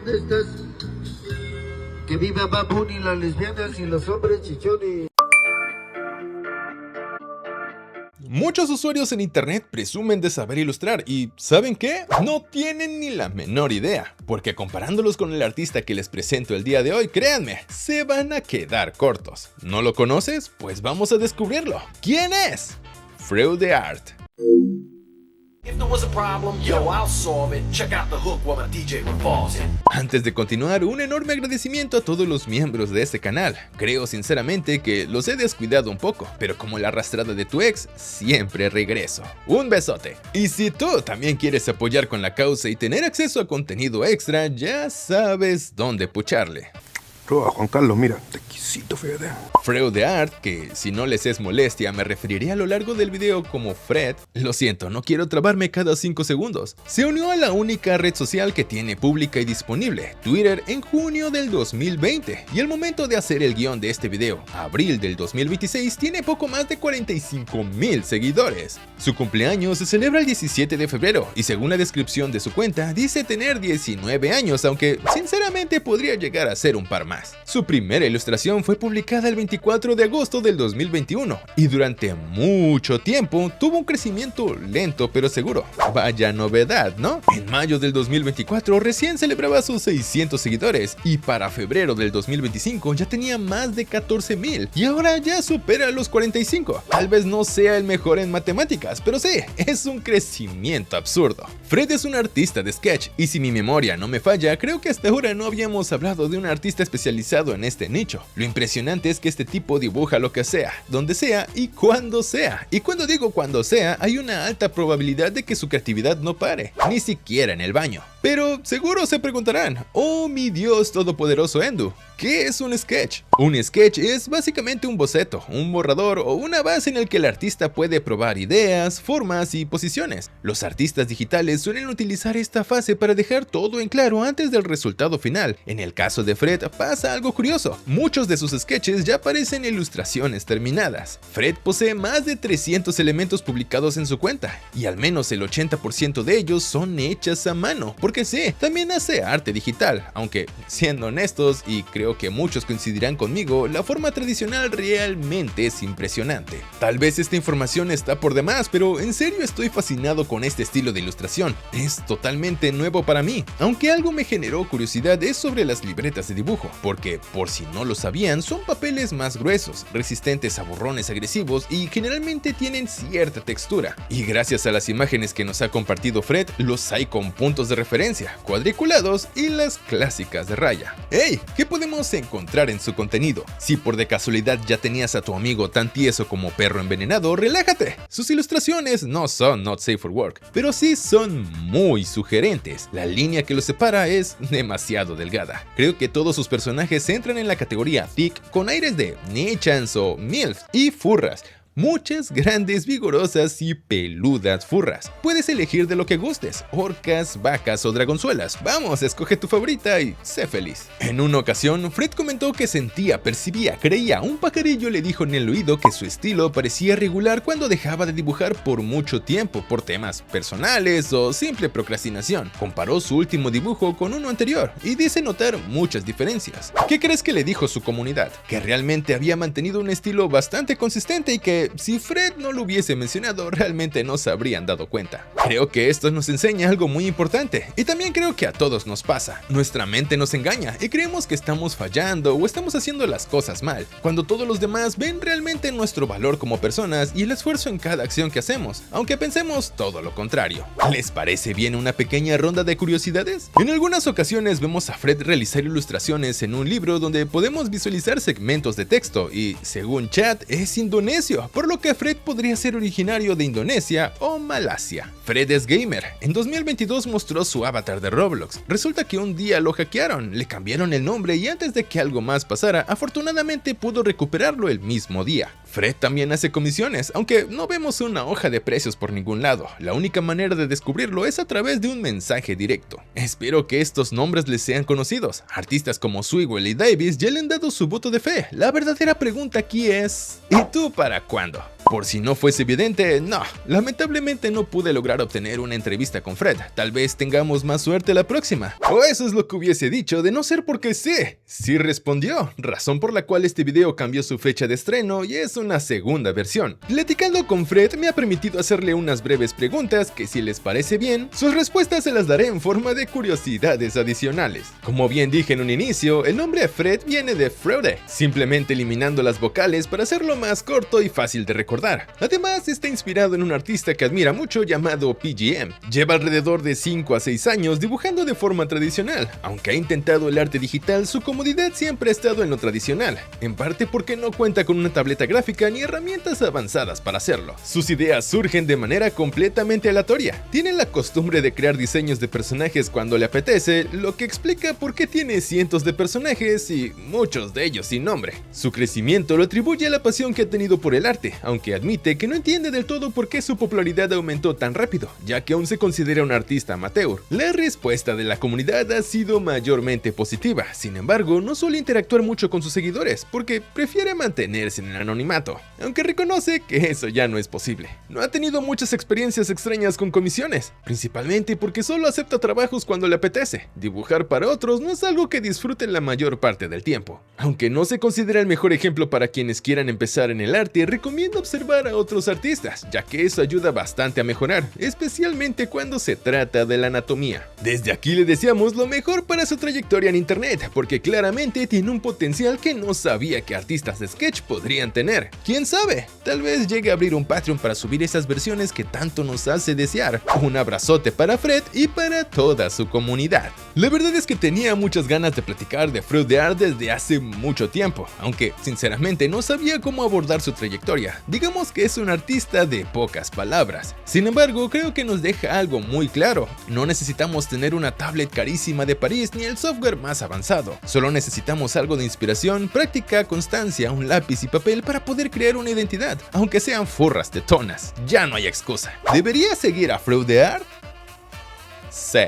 ¿Dónde estás? Que viva Bad Bunny, las lesbianas y los hombres chichones. Muchos usuarios en internet presumen de saber ilustrar y ¿saben qué? No tienen ni la menor idea, porque comparándolos con el artista que les presento el día de hoy, créanme, se van a quedar cortos. ¿No lo conoces? Pues vamos a descubrirlo. ¿Quién es? Freud the Art. Antes de continuar, un enorme agradecimiento a todos los miembros de este canal. Creo sinceramente que los he descuidado un poco, pero como la arrastrada de tu ex, siempre regreso. Un besote. Y si tú también quieres apoyar con la causa y tener acceso a contenido extra, ya sabes dónde pucharle. Roa, Juan Carlos, mira, te quisito, fíjate. Freud the Art, que si no les es molestia me referiré a lo largo del video como Fred, lo siento, no quiero trabarme cada 5 segundos, se unió a la única red social que tiene pública y disponible, Twitter, en junio del 2020, y al momento de hacer el guión de este video, abril del 2026, tiene poco más de 45,000 seguidores. Su cumpleaños se celebra el 17 de febrero, y según la descripción de su cuenta, dice tener 19 años, aunque sinceramente podría llegar a ser un par más. Su primera ilustración fue publicada el 24 de agosto del 2021 y durante mucho tiempo tuvo un crecimiento lento pero seguro. Vaya novedad, ¿no? En mayo del 2024 recién celebraba sus 600 seguidores y para febrero del 2025 ya tenía más de 14,000 y ahora ya supera los 45. Tal vez no sea el mejor en matemáticas, pero sí, es un crecimiento absurdo. Fred es un artista de sketch y si mi memoria no me falla, creo que hasta ahora no habíamos hablado de un artista especializado en este nicho. Lo impresionante es que este tipo dibuja lo que sea, donde sea y cuando sea. Y cuando digo cuando sea, hay una alta probabilidad de que su creatividad no pare, ni siquiera en el baño. Pero seguro se preguntarán, oh mi Dios todopoderoso Endu, ¿qué es un sketch? Un sketch es básicamente un boceto, un borrador o una base en el que el artista puede probar ideas, formas y posiciones. Los artistas digitales suelen utilizar esta fase para dejar todo en claro antes del resultado final. En el caso de Fred pasa algo curioso, muchos de sus sketches ya parecen ilustraciones terminadas. Fred posee más de 300 elementos publicados en su cuenta y al menos el 80% de ellos son hechas a mano, porque sí, también hace arte digital, aunque siendo honestos y creo que muchos coincidirán conmigo, la forma tradicional realmente es impresionante. Tal vez esta información está por demás, pero en serio estoy fascinado con este estilo de ilustración, es totalmente nuevo para mí, aunque algo me generó curiosidad es sobre las libretas de dibujo, porque por si no lo sabían, son papeles más gruesos, resistentes a borrones agresivos y generalmente tienen cierta textura. Y gracias a las imágenes que nos ha compartido Fred, los hay con puntos de referencia, cuadriculados y las clásicas de raya. ¡Hey! ¿Qué podemos encontrar en su contenido? Si por de casualidad ya tenías a tu amigo tan tieso como perro envenenado, relájate. Sus ilustraciones no son not safe for work, pero sí son muy sugerentes. La línea que los separa es demasiado delgada. Creo que todos sus personajes entran en la categoría thick con aires de nichans o milf y furras. Muchas grandes, vigorosas y peludas furras. Puedes elegir de lo que gustes, orcas, vacas o dragonzuelas. Vamos, escoge tu favorita y sé feliz. En una ocasión, Fred comentó que sentía, percibía, creía, un pajarillo le dijo en el oído que su estilo parecía regular cuando dejaba de dibujar por mucho tiempo, por temas personales o simple procrastinación. Comparó su último dibujo con uno anterior y dice notar muchas diferencias. ¿Qué crees que le dijo su comunidad? Que realmente había mantenido un estilo bastante consistente y que si Fred no lo hubiese mencionado, realmente no se habrían dado cuenta. Creo que esto nos enseña algo muy importante, y también creo que a todos nos pasa. Nuestra mente nos engaña y creemos que estamos fallando o estamos haciendo las cosas mal, cuando todos los demás ven realmente nuestro valor como personas y el esfuerzo en cada acción que hacemos, aunque pensemos todo lo contrario. ¿Les parece bien una pequeña ronda de curiosidades? En algunas ocasiones vemos a Fred realizar ilustraciones en un libro donde podemos visualizar segmentos de texto y, según Chat, es indonesio, por lo que Fred podría ser originario de Indonesia o Malasia. Fred es gamer. En 2022 mostró su avatar de Roblox. Resulta que un día lo hackearon, le cambiaron el nombre y antes de que algo más pasara, afortunadamente pudo recuperarlo el mismo día. Fred también hace comisiones, aunque no vemos una hoja de precios por ningún lado. La única manera de descubrirlo es a través de un mensaje directo. Espero que estos nombres les sean conocidos. Artistas como Swigwell y Davis ya le han dado su voto de fe. La verdadera pregunta aquí es: ¿y tú para cuándo? Por si no fuese evidente, no, lamentablemente no pude lograr obtener una entrevista con Fred. Tal vez tengamos más suerte la próxima. O eso es lo que hubiese dicho, de no ser porque sí respondió, razón por la cual este video cambió su fecha de estreno y es una segunda versión. Platicando con Fred me ha permitido hacerle unas breves preguntas que, si les parece bien, sus respuestas se las daré en forma de curiosidades adicionales. Como bien dije en un inicio, el nombre Fred viene de Freude, simplemente eliminando las vocales para hacerlo más corto y fácil de recordar. Además, está inspirado en un artista que admira mucho llamado PGM. Lleva alrededor de 5 a 6 años dibujando de forma tradicional. Aunque ha intentado el arte digital, su comodidad siempre ha estado en lo tradicional, en parte porque no cuenta con una tableta gráfica ni herramientas avanzadas para hacerlo. Sus ideas surgen de manera completamente aleatoria. Tiene la costumbre de crear diseños de personajes cuando le apetece, lo que explica por qué tiene cientos de personajes y muchos de ellos sin nombre. Su crecimiento lo atribuye a la pasión que ha tenido por el arte, aunque admite que no entiende del todo por qué su popularidad aumentó tan rápido, ya que aún se considera un artista amateur. La respuesta de la comunidad ha sido mayormente positiva, sin embargo, no suele interactuar mucho con sus seguidores, porque prefiere mantenerse en el anonimato, aunque reconoce que eso ya no es posible. No ha tenido muchas experiencias extrañas con comisiones, principalmente porque solo acepta trabajos cuando le apetece. Dibujar para otros no es algo que disfrute la mayor parte del tiempo. Aunque no se considera el mejor ejemplo para quienes quieran empezar en el arte, recomiendo observar a otros artistas, ya que eso ayuda bastante a mejorar, especialmente cuando se trata de la anatomía. Desde aquí le deseamos lo mejor para su trayectoria en internet, porque claramente tiene un potencial que no sabía que artistas de sketch podrían tener. ¿Quién sabe? Tal vez llegue a abrir un Patreon para subir esas versiones que tanto nos hace desear. Un abrazote para Fred y para toda su comunidad. La verdad es que tenía muchas ganas de platicar de FreudDeArt desde hace mucho tiempo, aunque sinceramente no sabía cómo abordar su trayectoria. Digamos que es un artista de pocas palabras. Sin embargo, creo que nos deja algo muy claro. No necesitamos tener una tablet carísima de París ni el software más avanzado. Solo necesitamos algo de inspiración, práctica, constancia, un lápiz y papel para poder crear una identidad, aunque sean furras de tonas. Ya no hay excusa. ¿Debería seguir a FreudDeArt? Sí.